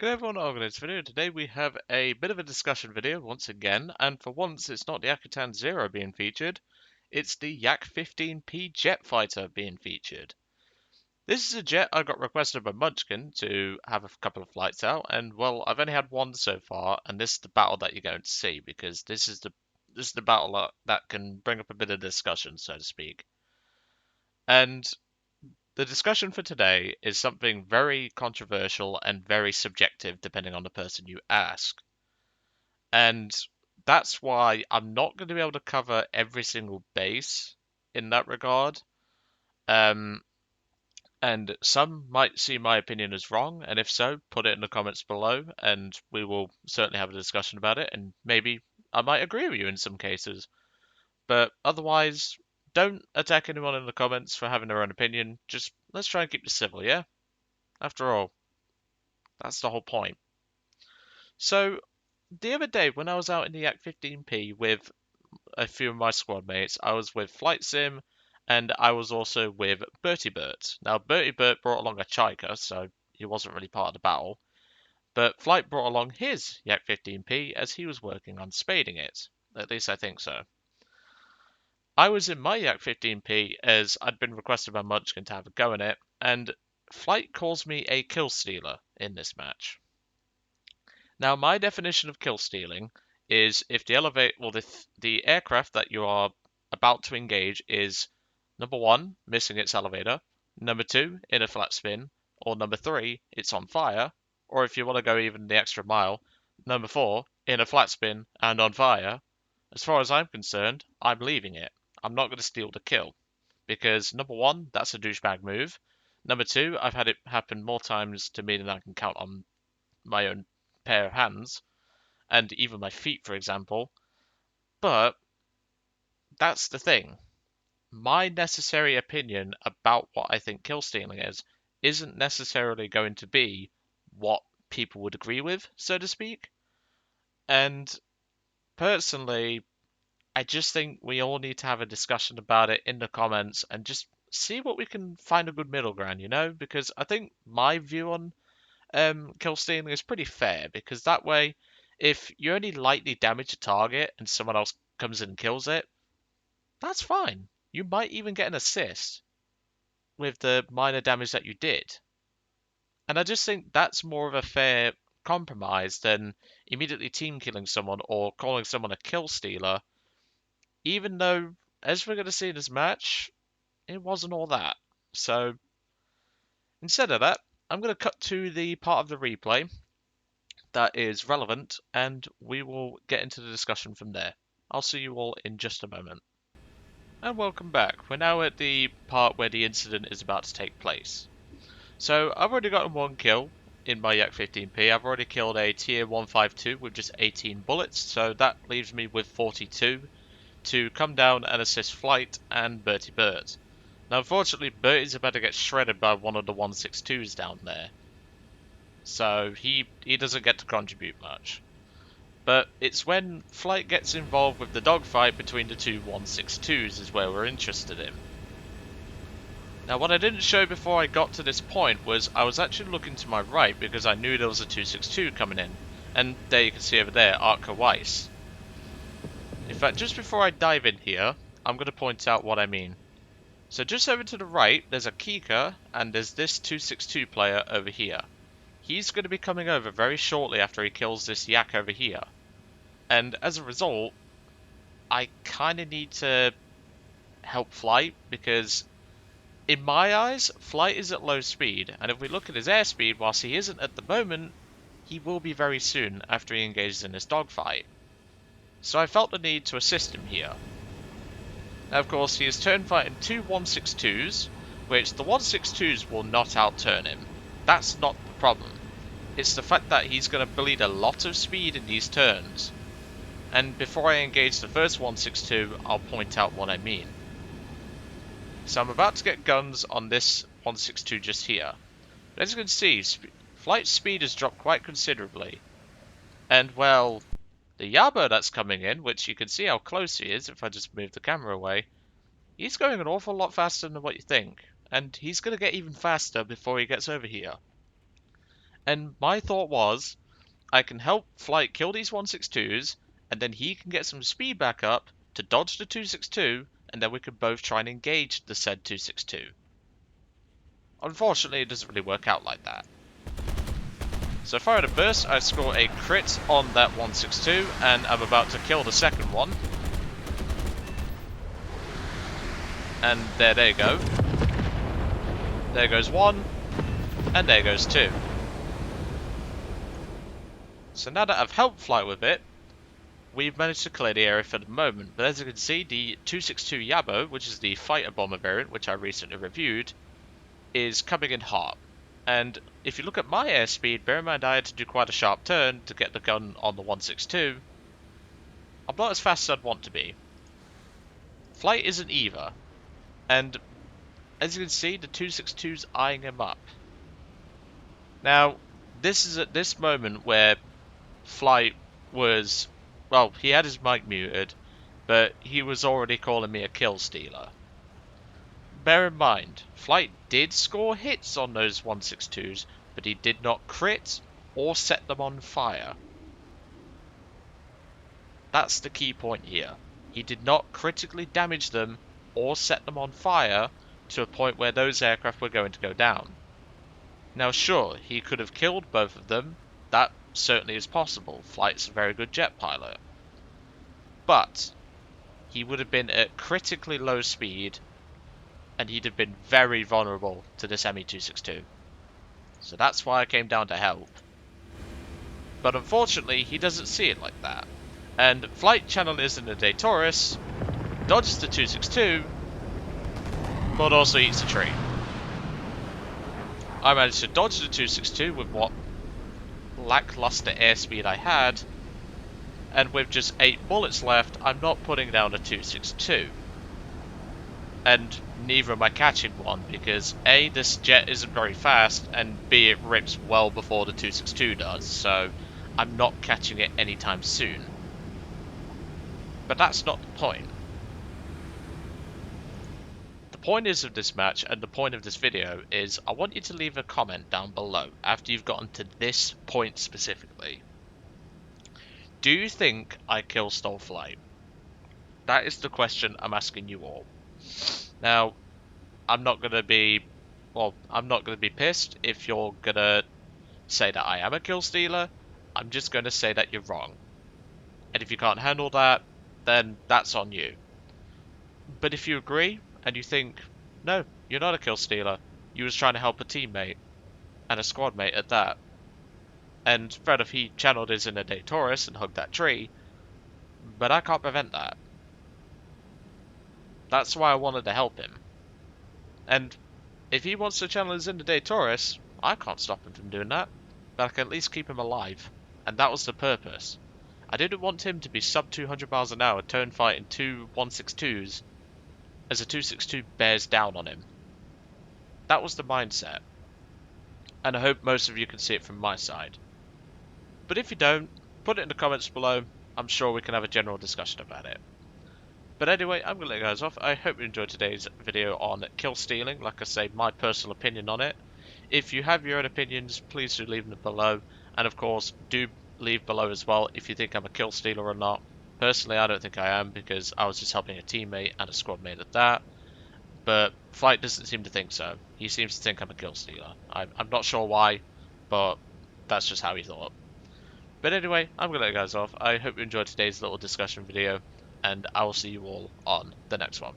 Good everyone, welcome to this video. Today we have a bit of a discussion video once again, and for once it's not the Akutan Zero being featured, it's the Yak 15P jet fighter being featured. This is a jet I got requested by Munchkin to have a couple of flights out, and well, I've only had one so far, and this is the battle that you're going to see, because this is the battle that can bring up a bit of discussion, so to speak. And the discussion for today is something very controversial and very subjective depending on the person you ask. And that's why I'm not going to be able to cover every single base in that regard. Um, and some might see my opinion as wrong, and if so, put it in the comments below, and we will certainly have a discussion about it, and maybe I might agree with you in some cases. But otherwise, don't attack anyone in the comments for having their own opinion. Just let's try and keep this civil, yeah? After all, that's the whole point. So, the other day when I was out in the Yak 15P with a few of my squad mates, I was with Flight Sim and I was also with Bertie Bert. Now, Bertie Bert brought along a Chica, so he wasn't really part of the battle, but Flight brought along his Yak 15P as he was working on spading it. At least I think so. I was in my Yak 15P as I'd been requested by Munchkin to have a go in it, and Flight calls me a kill stealer in this match. Now, my definition of kill stealing is if the aircraft that you are about to engage is number one, missing its elevator, number two, in a flat spin, or number three, it's on fire, or if you want to go even the extra mile, number four, in a flat spin and on fire. As far as I'm concerned, I'm leaving it. I'm not going to steal the kill. Because number one, that's a douchebag move. Number two, I've had it happen more times to me than I can count on my own pair of hands, and even my feet, for example. But that's the thing. My necessary opinion about what I think kill stealing is isn't necessarily going to be what people would agree with, so to speak. And personally, I just think we all need to have a discussion about it in the comments and just see what we can find a good middle ground, because I think my view on kill stealing is pretty fair, because that way, if you only lightly damage a target and someone else comes in and kills it, that's fine. You might even get an assist with the minor damage that you did. And I just think that's more of a fair compromise than immediately team killing someone or calling someone a kill stealer, even though, as we're going to see in this match, it wasn't all that. So, instead of that, I'm going to cut to the part of the replay that is relevant, and we will get into the discussion from there. I'll see you all in just a moment. And welcome back. We're now at the part where the incident is about to take place. So I've already gotten one kill in my Yak 15P. I've already killed a tier 152 with just 18 bullets, so that leaves me with 42 to come down and assist Flight and Bertie Bert. Now unfortunately Bertie's about to get shredded by one of the 162s down there, so he doesn't get to contribute much. But it's when Flight gets involved with the dogfight between the two 162s is where we're interested in. Now what I didn't show before I got to this point was I was actually looking to my right because I knew there was a 262 coming in. And there you can see over there, Arca Weiss. In fact, just before I dive in here, I'm going to point out what I mean. So just over to the right, there's a Kika, and there's this 262 player over here. He's going to be coming over very shortly after he kills this Yak over here. And as a result, I kind of need to help Flight, because in my eyes, Flight is at low speed, and if we look at his airspeed, whilst he isn't at the moment, he will be very soon after he engages in this dogfight. So I felt the need to assist him here. Now of course, he is turn fighting two 162s, which the 162s will not outturn him. That's not the problem. It's the fact that he's going to bleed a lot of speed in these turns. And before I engage the first 162, I'll point out what I mean. So I'm about to get guns on this 162 just here. But as you can see, Flight speed has dropped quite considerably. And well, the Yabo that's coming in, which you can see how close he is if I just move the camera away, he's going an awful lot faster than what you think. And he's going to get even faster before he gets over here. And my thought was, I can help Flight kill these 162s, and then he can get some speed back up to dodge the 262, and then we could both try and engage the said 262. Unfortunately, it doesn't really work out like that. So far at a burst, I score a crit on that 162, and I'm about to kill the second one. And there they go. There goes one, and there goes two. So now that I've helped Flight with it, we've managed to clear the area for the moment. But as you can see, the 262 Yabo, which is the fighter bomber variant, which I recently reviewed, is coming in hot. And if you look at my airspeed, bear in mind I had to do quite a sharp turn to get the gun on the 162. I'm not as fast as I'd want to be. Flight isn't either. And as you can see, the 262's eyeing him up. Now, this is at this moment where Flight was, well, he had his mic muted, but he was already calling me a kill stealer. Bear in mind, Flight did score hits on those 162s, but he did not crit or set them on fire. That's the key point here. He did not critically damage them or set them on fire to a point where those aircraft were going to go down. Now sure, he could have killed both of them. That certainly is possible. Flight's a very good jet pilot. But he would have been at critically low speed, and he'd have been very vulnerable to this ME-262. So that's why I came down to help. But unfortunately, he doesn't see it like that. And Flight channel is in the day Taurus, dodges the 262, but also eats a tree. I managed to dodge the 262 with what lackluster airspeed I had, and with just 8 bullets left, I'm not putting down a 262. And neither am I catching one, because A, this jet isn't very fast, and B, it rips well before the 262 does, so I'm not catching it anytime soon. But that's not the point. The point is of this match, and the point of this video, is I want you to leave a comment down below after you've gotten to this point specifically. Do you think I kill stole Flight? That is the question I'm asking you all. Now, I'm not gonna be pissed if you're gonna say that I am a kill stealer. I'm just gonna say that you're wrong. And if you can't handle that, then that's on you. But if you agree, and you think, no, you're not a kill stealer, you was trying to help a teammate, and a squad mate at that, and fair enough, he channeled his inner day Taurus and hugged that tree, but I can't prevent that. That's why I wanted to help him. And if he wants to channel his inner day Taurus, I can't stop him from doing that, but I can at least keep him alive, and that was the purpose. I didn't want him to be sub 200 miles an hour turn fighting two 162s as a 262 bears down on him. That was the mindset, and I hope most of you can see it from my side. But if you don't, put it in the comments below. I'm sure we can have a general discussion about it. But anyway, I'm going to let you guys off. I hope you enjoyed today's video on kill stealing. Like I say, my personal opinion on it. If you have your own opinions, please do leave them below. And of course, do leave below as well if you think I'm a kill stealer or not. Personally, I don't think I am, because I was just helping a teammate and a squad mate at that. But Flight doesn't seem to think so. He seems to think I'm a kill stealer. I'm not sure why, but that's just how he thought. But anyway, I'm going to let you guys off. I hope you enjoyed today's little discussion video, and I will see you all on the next one.